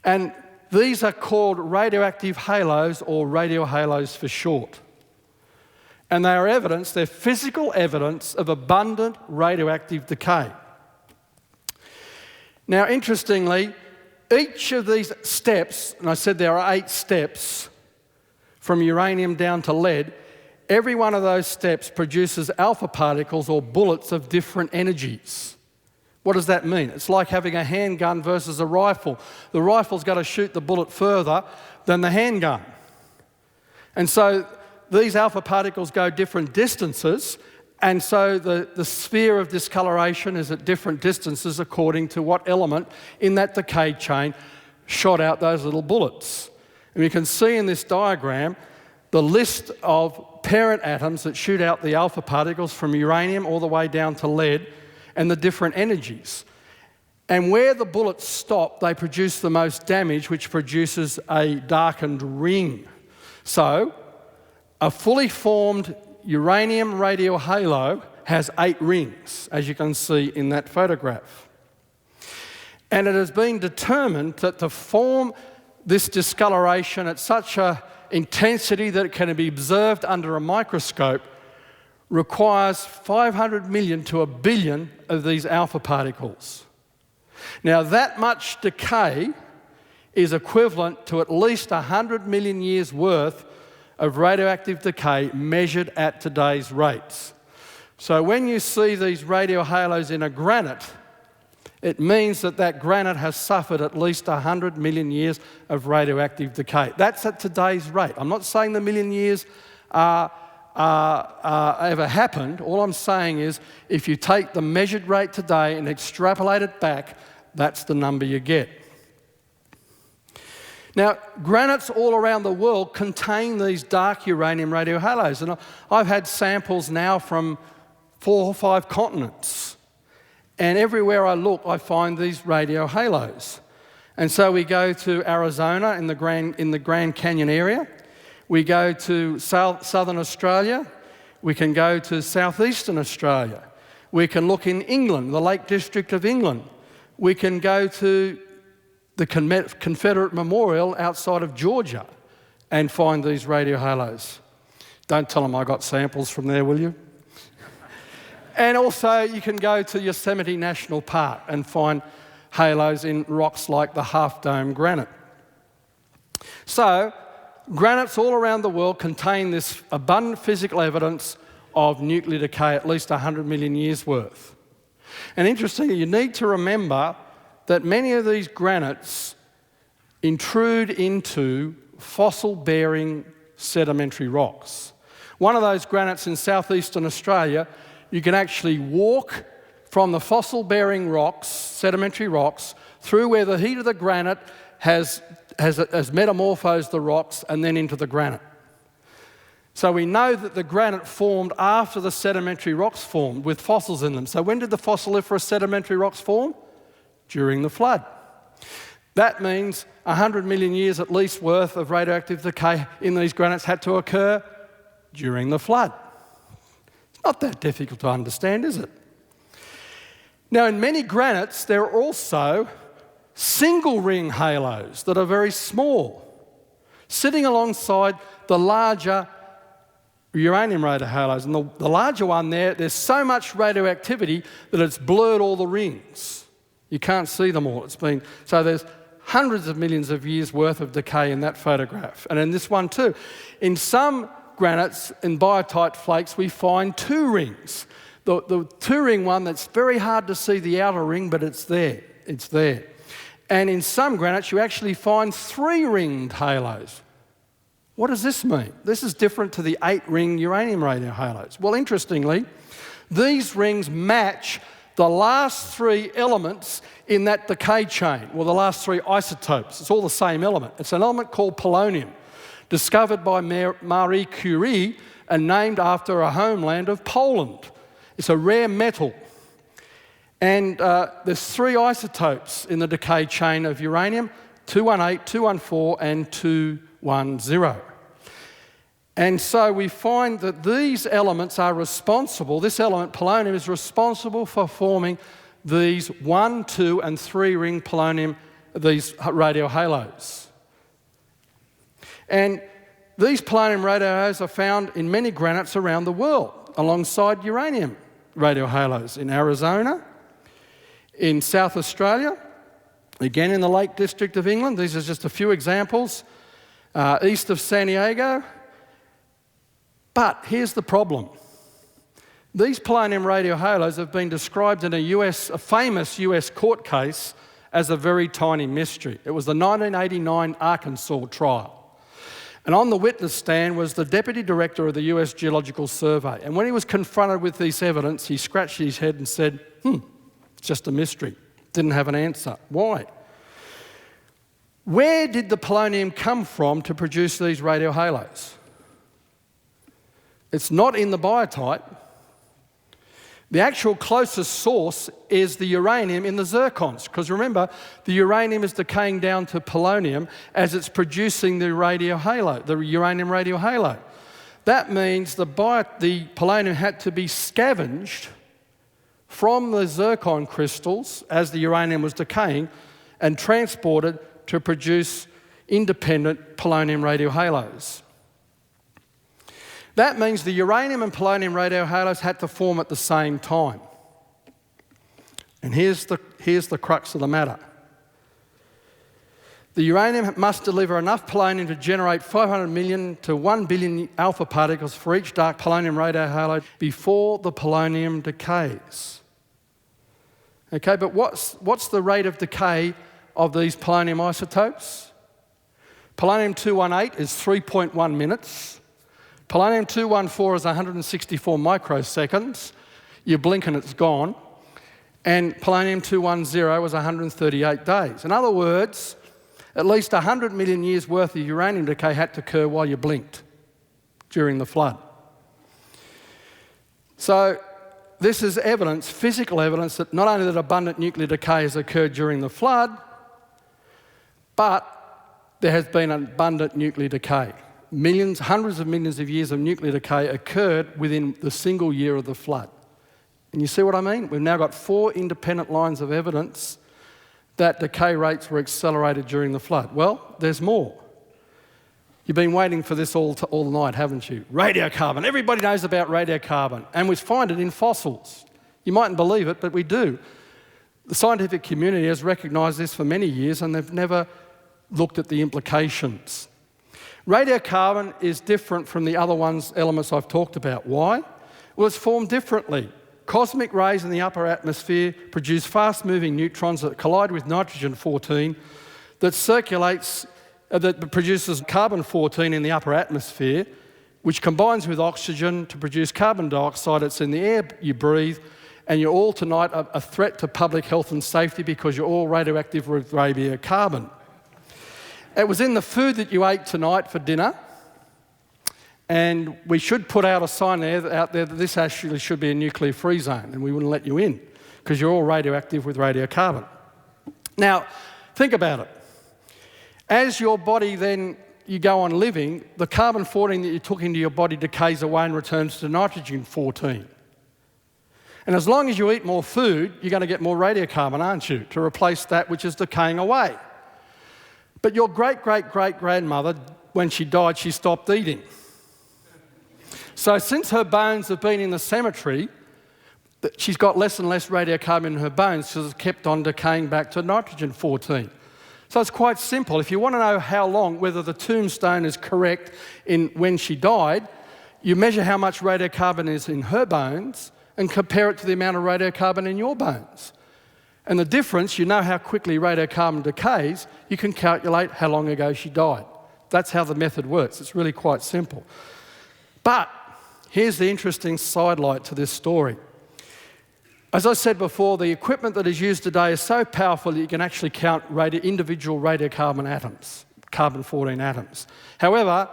And these are called radioactive halos, or radiohalos for short. And they are evidence, they're physical evidence of abundant radioactive decay. Now, interestingly, each of these steps, and I said there are 8 steps from uranium down to lead, every one of those steps produces alpha particles or bullets of different energies. What does that mean? It's like having a handgun versus a rifle. The rifle's got to shoot the bullet further than the handgun. And so these alpha particles go different distances, and so the sphere of discoloration is at different distances according to what element in that decay chain shot out those little bullets. And you can see in this diagram the list of parent atoms that shoot out the alpha particles from uranium all the way down to lead, and the different energies. And where the bullets stop, they produce the most damage, which produces a darkened ring. So, a fully formed uranium radiohalo has 8 rings, as you can see in that photograph. And it has been determined that to form this discoloration at such an intensity that it can be observed under a microscope requires 500 million to 1 billion of these alpha particles. Now, that much decay is equivalent to at least 100 million years worth of radioactive decay measured at today's rates. So when you see these radiohalos in a granite, it means that that granite has suffered at least 100 million years of radioactive decay. That's at today's rate. I'm not saying the million years ever happened. All I'm saying is if you take the measured rate today and extrapolate it back, that's the number you get. Now, granites all around the world contain these dark uranium radiohalos, and I've had samples now from 4 or 5 continents. And everywhere I look, I find these radio halos. And so we go to Arizona in the Grand Canyon area. We go to southern Australia. We can go to southeastern Australia. We can look in England, the Lake District of England. We can go to the Confederate Memorial outside of Georgia and find these radio halos. Don't tell them I got samples from there, will you? And also you can go to Yosemite National Park and find halos in rocks like the Half Dome granite. So, granites all around the world contain this abundant physical evidence of nuclear decay, at least 100 million years worth. And interestingly, you need to remember that many of these granites intrude into fossil-bearing sedimentary rocks. One of those granites in southeastern Australia, you can actually walk from the fossil-bearing rocks, sedimentary rocks, through where the heat of the granite has metamorphosed the rocks and then into the granite. So we know that the granite formed after the sedimentary rocks formed with fossils in them. So when did the fossiliferous sedimentary rocks form? During the flood. That means 100 million years at least worth of radioactive decay in these granites had to occur during the flood. Not that difficult to understand, is it? Now, in many granites, there are also single ring halos that are very small, sitting alongside the larger uranium radiohalos. And the larger one there's so much radioactivity that it's blurred all the rings. You can't see them all. So there's hundreds of millions of years worth of decay in that photograph. And in this one too. In some granites, in biotite flakes, we find 2 rings. The 2-ring one, that's very hard to see the outer ring, but it's there. It's there. And in some granites, you actually find 3-ringed halos. What does this mean? This is different to the 8-ring uranium radiohalos. Well, interestingly, these rings match the last 3 elements in that decay chain, well, the last 3 isotopes. It's all the same element. It's an element called polonium, discovered by Marie Curie and named after a homeland of Poland. It's a rare metal. And there's 3 isotopes in the decay chain of uranium, 218, 214 and 210. And so we find that these elements are responsible, this element, polonium, is responsible for forming these 1, 2 and 3-ring polonium, these radiohalos. And these polonium radiohalos are found in many granites around the world, alongside uranium radiohalos in Arizona, in South Australia, again in the Lake District of England. These are just a few examples, east of San Diego. But here's the problem. These polonium radiohalos have been described in a famous US court case as a very tiny mystery. It was the 1989 Arkansas trial. And on the witness stand was the Deputy Director of the US Geological Survey. And when he was confronted with this evidence, he scratched his head and said, it's just a mystery. Didn't have an answer. Why? Where did the polonium come from to produce these radiohalos? It's not in the biotite. The actual closest source is the uranium in the zircons, because remember, the uranium is decaying down to polonium as it's producing the radiohalo, the uranium radiohalo. That means the polonium had to be scavenged from the zircon crystals as the uranium was decaying and transported to produce independent polonium radiohalos. That means the uranium and polonium radiohalos had to form at the same time. And here's the crux of the matter. The uranium must deliver enough polonium to generate 500 million to 1 billion alpha particles for each dark polonium radiohalo before the polonium decays. Okay, but what's the rate of decay of these polonium isotopes? Polonium-218 is 3.1 minutes. Polonium-214 is 164 microseconds. You blink and it's gone. And polonium-210 was 138 days. In other words, at least 100 million years worth of uranium decay had to occur while you blinked during the flood. So this is evidence, physical evidence, that not only that abundant nuclear decay has occurred during the flood, but there has been abundant nuclear decay. Millions, hundreds of millions of years of nuclear decay occurred within the single year of the flood. And you see what I mean? We've now got 4 independent lines of evidence that decay rates were accelerated during the flood. Well, there's more. You've been waiting for this all night, haven't you? Radiocarbon. Everybody knows about radiocarbon, and we find it in fossils. You mightn't believe it, but we do. The scientific community has recognised this for many years, and they've never looked at the implications. Radiocarbon is different from the other elements I've talked about. Why? Well, it's formed differently. Cosmic rays in the upper atmosphere produce fast-moving neutrons that collide with nitrogen-14 that produces carbon-14 in the upper atmosphere, which combines with oxygen to produce carbon dioxide. It's in the air you breathe, and you're all tonight a threat to public health and safety because you're all radioactive with radiocarbon. It was in the food that you ate tonight for dinner, and we should put out a sign out there that this actually should be a nuclear-free zone, and we wouldn't let you in because you're all radioactive with radiocarbon. Now, think about it. As your body then, you go on living, the carbon-14 that you took into your body decays away and returns to nitrogen-14. And as long as you eat more food, you're going to get more radiocarbon, aren't you, to replace that which is decaying away. But your great-great-great-grandmother, when she died, she stopped eating. So since her bones have been in the cemetery, she's got less and less radiocarbon in her bones, so it's kept on decaying back to nitrogen-14. So it's quite simple. If you want to know how long, whether the tombstone is correct in when she died, you measure how much radiocarbon is in her bones and compare it to the amount of radiocarbon in your bones. And the difference, you know how quickly radiocarbon decays, you can calculate how long ago she died. That's how the method works. It's really quite simple. But here's the interesting sidelight to this story. As I said before, the equipment that is used today is so powerful that you can actually count individual radiocarbon atoms, carbon-14 atoms. However,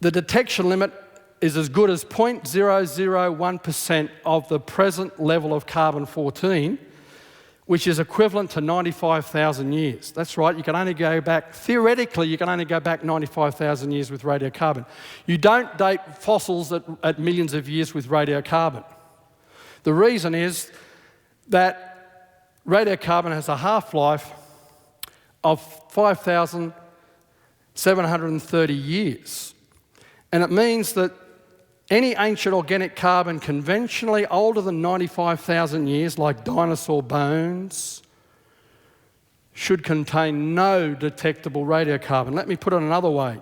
the detection limit is as good as 0.001% of the present level of carbon-14, which is equivalent to 95,000 years. That's right, you can only go back, theoretically, you can only go back 95,000 years with radiocarbon. You don't date fossils at millions of years with radiocarbon. The reason is that radiocarbon has a half-life of 5,730 years. And it means that any ancient organic carbon conventionally older than 95,000 years, like dinosaur bones, should contain no detectable radiocarbon. Let me put it another way.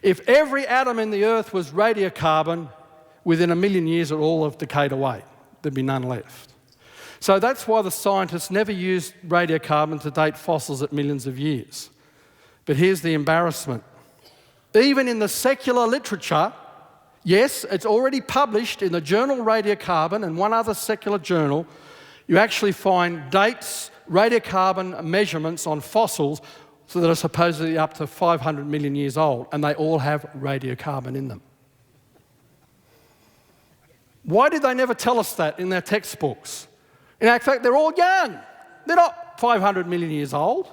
If every atom in the Earth was radiocarbon, within 1 million years it all have decayed away. There'd be none left. So that's why the scientists never used radiocarbon to date fossils at millions of years. But here's the embarrassment. Even in the secular literature, yes, it's already published in the journal Radiocarbon and one other secular journal, you actually find dates, radiocarbon measurements on fossils that are supposedly up to 500 million years old, and they all have radiocarbon in them. Why did they never tell us that in their textbooks? In fact, they're all young. They're not 500 million years old.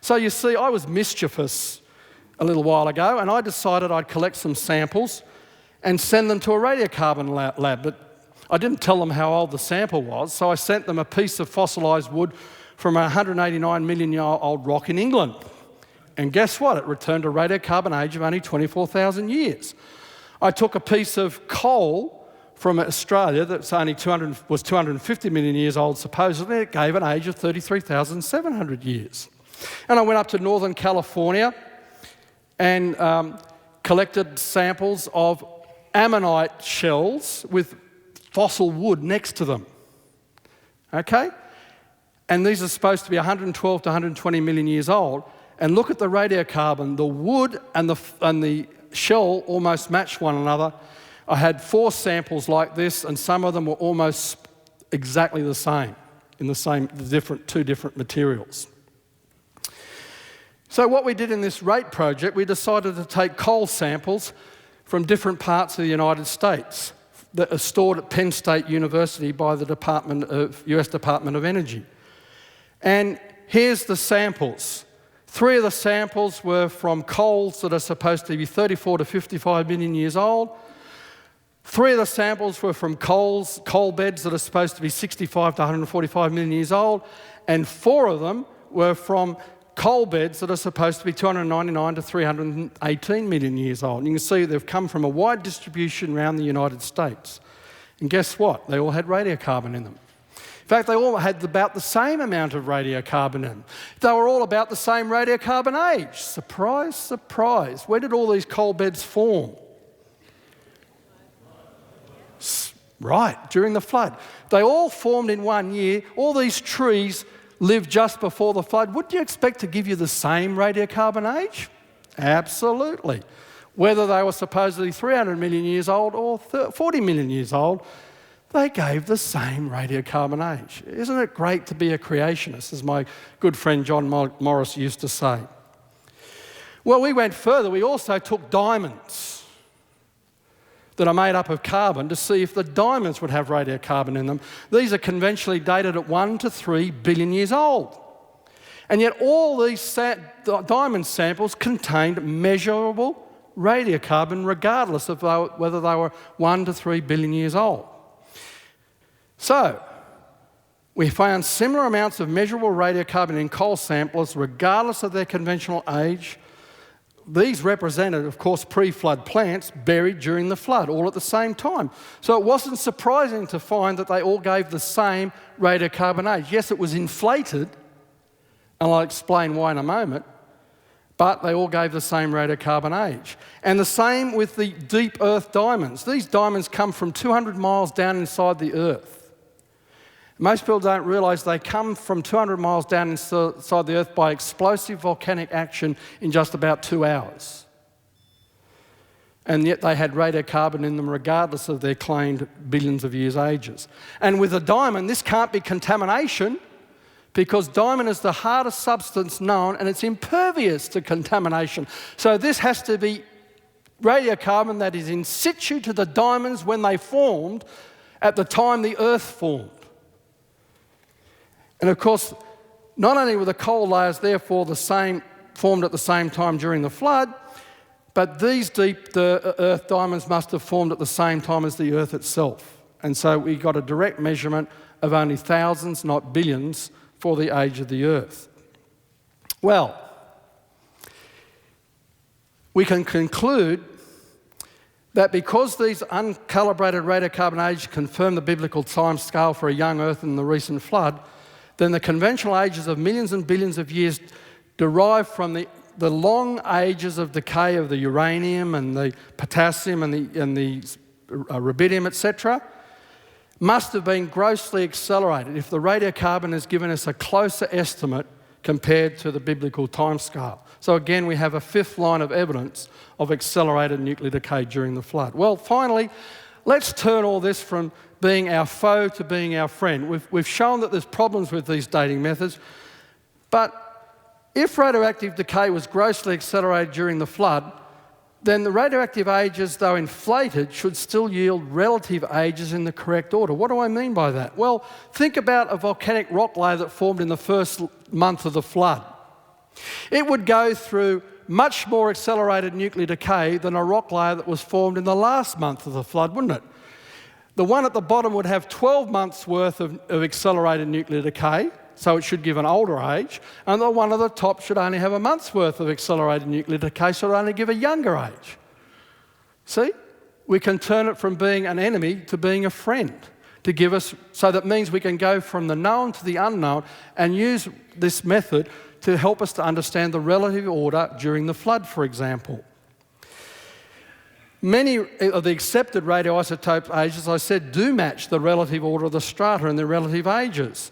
So you see, I was mischievous a little while ago, and I decided I'd collect some samples and send them to a radiocarbon lab. But I didn't tell them how old the sample was, so I sent them a piece of fossilised wood from a 189 million year old rock in England. And guess what? It returned a radiocarbon age of only 24,000 years. I took a piece of coal from Australia that's only 250 million years old supposedly. It gave an age of 33,700 years. And I went up to Northern California and collected samples of ammonite shells with fossil wood next to them. okay? And these are supposed to be 112 to 120 million years old. And look at the radiocarbon. The wood and the shell almost match one another. I had 4 samples like this, and some of them were almost exactly the same, in two different materials. So what we did in this RATE project, we decided to take coal samples from different parts of the United States that are stored at Penn State University by the US Department of Energy. And here's the samples. 3 of the samples were from coals that are supposed to be 34 to 55 million years old. 3 of the samples were from coal beds that are supposed to be 65 to 145 million years old. And 4 of them were from coal beds that are supposed to be 299 to 318 million years old. And you can see they've come from a wide distribution around the United States. And guess what? They all had radiocarbon in them. In fact, they all had about the same amount of radiocarbon in them. They were all about the same radiocarbon age. Surprise, surprise. Where did all these coal beds form? Right, during the flood. They all formed in 1 year. All these trees lived just before the flood. Would you expect to give you the same radiocarbon age? Absolutely. Whether they were supposedly 300 million years old or 40 million years old, they gave the same radiocarbon age. Isn't it great to be a creationist, as my good friend John Morris used to say? Well, we went further. We also took diamonds that are made up of carbon to see if the diamonds would have radiocarbon in them. These are conventionally dated at 1 to 3 billion years old. And yet all these diamond samples contained measurable radiocarbon regardless of whether they were 1 to 3 billion years old. So, we found similar amounts of measurable radiocarbon in coal samples regardless of their conventional age. These represented, of course, pre-flood plants buried during the flood, all at the same time. So it wasn't surprising to find that they all gave the same radiocarbon age. Yes, it was inflated, and I'll explain why in a moment, but they all gave the same radiocarbon age. And the same with the deep earth diamonds. These diamonds come from 200 miles down inside the earth. Most people don't realise they come from 200 miles down inside the earth by explosive volcanic action in just about 2 hours. And yet they had radiocarbon in them regardless of their claimed billions of years ages. And with a diamond, this can't be contamination because diamond is the hardest substance known and it's impervious to contamination. So this has to be radiocarbon that is in situ to the diamonds when they formed at the time the earth formed. And of course, not only were the coal layers therefore formed at the same time during the flood, but these deep earth diamonds must have formed at the same time as the earth itself. And so we got a direct measurement of only thousands, not billions, for the age of the earth. Well, we can conclude that because these uncalibrated radiocarbon ages confirm the biblical time scale for a young earth in the recent flood, then the conventional ages of millions and billions of years derive from the long ages of decay of the uranium and the potassium and the rubidium, etc., must have been grossly accelerated if the radiocarbon has given us a closer estimate compared to the biblical timescale. So again, we have a 5th line of evidence of accelerated nuclear decay during the flood. Well, finally, let's turn all this from being our foe to being our friend. We've shown that there's problems with these dating methods, but if radioactive decay was grossly accelerated during the flood, then the radioactive ages, though inflated, should still yield relative ages in the correct order. What do I mean by that? Well, think about a volcanic rock layer that formed in the first month of the flood. It would go through much more accelerated nuclear decay than a rock layer that was formed in the last month of the flood, wouldn't it? The one at the bottom would have 12 months worth of accelerated nuclear decay, so it should give an older age, and the one at the top should only have a month's worth of accelerated nuclear decay, so it only give a younger age. See? We can turn it from being an enemy to being a friend, to give us, so that means we can go from the known to the unknown and use this method to help us to understand the relative order during the flood, for example. Many of the accepted radioisotope ages, I said, do match the relative order of the strata and their relative ages.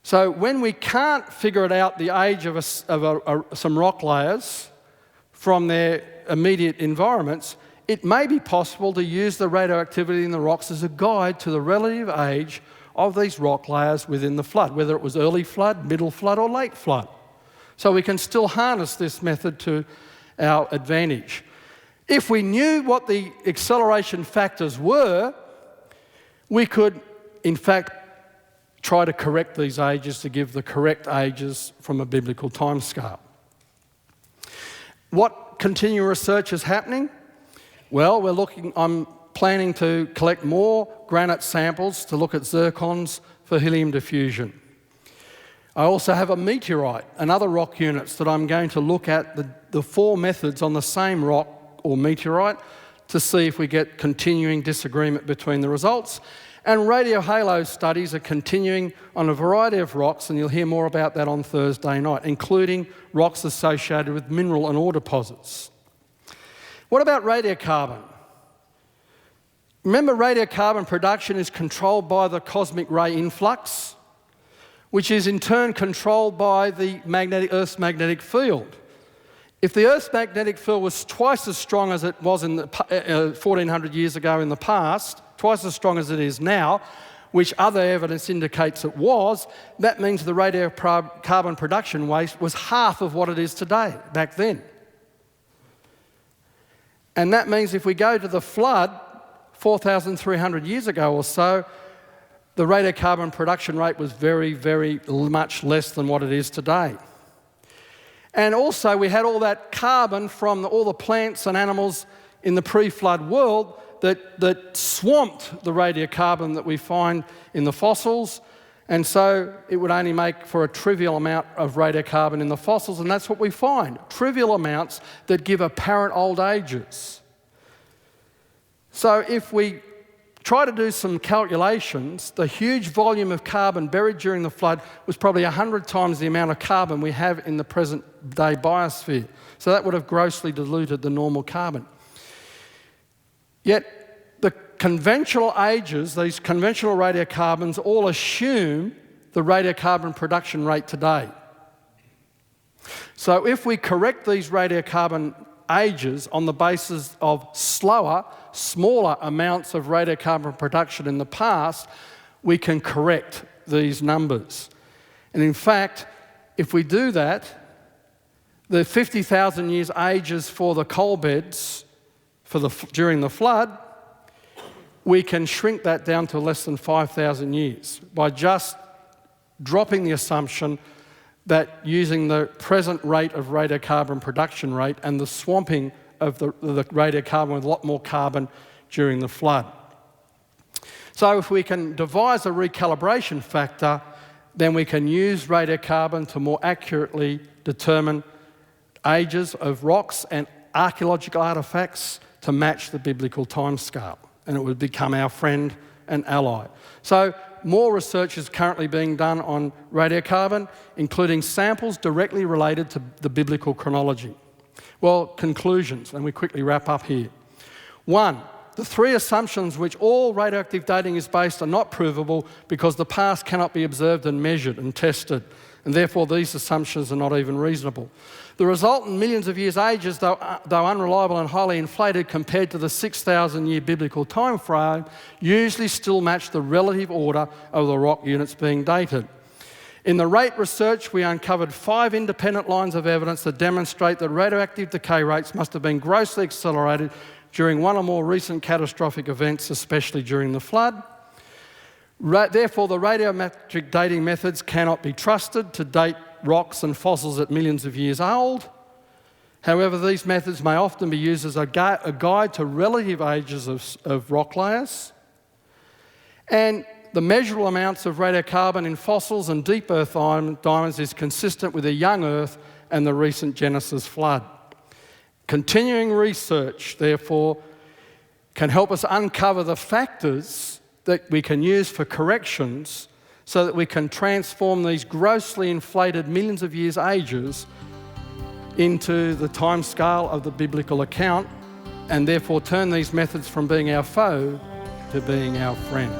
So when we can't figure it out, the age of some rock layers from their immediate environments, it may be possible to use the radioactivity in the rocks as a guide to the relative age of these rock layers within the flood, whether it was early flood, middle flood, or late flood. So we can still harness this method to our advantage. If we knew what the acceleration factors were, we could, in fact, try to correct these ages to give the correct ages from a biblical timescale. What continuing research is happening? Well, I'm planning to collect more granite samples to look at zircons for helium diffusion. I also have a meteorite and other rock units that I'm going to look at the 4 methods on the same rock or meteorite to see if we get continuing disagreement between the results. And radio halo studies are continuing on a variety of rocks, and you'll hear more about that on Thursday night, including rocks associated with mineral and ore deposits. What about radiocarbon? Remember, radiocarbon production is controlled by the cosmic ray influx, which is in turn controlled by the Earth's magnetic field. If the Earth's magnetic field was twice as strong as it was in 1400 years ago in the past, twice as strong as it is now, which other evidence indicates it was, that means the radiocarbon production waste was half of what it is today, back then. And that means if we go to the flood 4,300 years ago or so, the radiocarbon production rate was very, very much less than what it is today. And also we had all that carbon from all the plants and animals in the pre-flood world that swamped the radiocarbon that we find in the fossils, and so it would only make for a trivial amount of radiocarbon in the fossils, and that's what we find, trivial amounts that give apparent old ages. So if we try to do some calculations, the huge volume of carbon buried during the flood was probably 100 times the amount of carbon we have in the present day biosphere. So that would have grossly diluted the normal carbon. Yet the conventional ages, these conventional radiocarbons, all assume the radiocarbon production rate today. So if we correct these radiocarbon ages on the basis of slower, smaller amounts of radiocarbon production in the past, we can correct these numbers. And in fact, if we do that, the 50,000 years ages for the coal beds during the flood, we can shrink that down to less than 5,000 years by just dropping the assumption that using the present rate of radiocarbon production rate and the swamping of the radiocarbon with a lot more carbon during the flood. So if we can devise a recalibration factor, then we can use radiocarbon to more accurately determine ages of rocks and archaeological artefacts to match the biblical timescale, and it would become our friend and ally. So more research is currently being done on radiocarbon, including samples directly related to the biblical chronology. Well, conclusions, and we quickly wrap up here. 1, the 3 assumptions which all radioactive dating is based are not provable because the past cannot be observed and measured and tested, and therefore these assumptions are not even reasonable. The resultant millions of years ages, though unreliable and highly inflated compared to the 6,000-year biblical time frame, usually still match the relative order of the rock units being dated. In the rate research, we uncovered 5 independent lines of evidence that demonstrate that radioactive decay rates must have been grossly accelerated during one or more recent catastrophic events, especially during the flood. Therefore, the radiometric dating methods cannot be trusted to date rocks and fossils at millions of years old. However, these methods may often be used as a guide to relative ages of rock layers. And the measurable amounts of radiocarbon in fossils and deep earth diamonds is consistent with a young Earth and the recent Genesis flood. Continuing research, therefore, can help us uncover the factors that we can use for corrections so that we can transform these grossly inflated millions of years ages into the time scale of the biblical account and therefore turn these methods from being our foe to being our friend.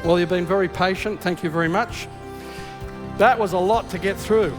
Well, you've been very patient. Thank you very much. That was a lot to get through.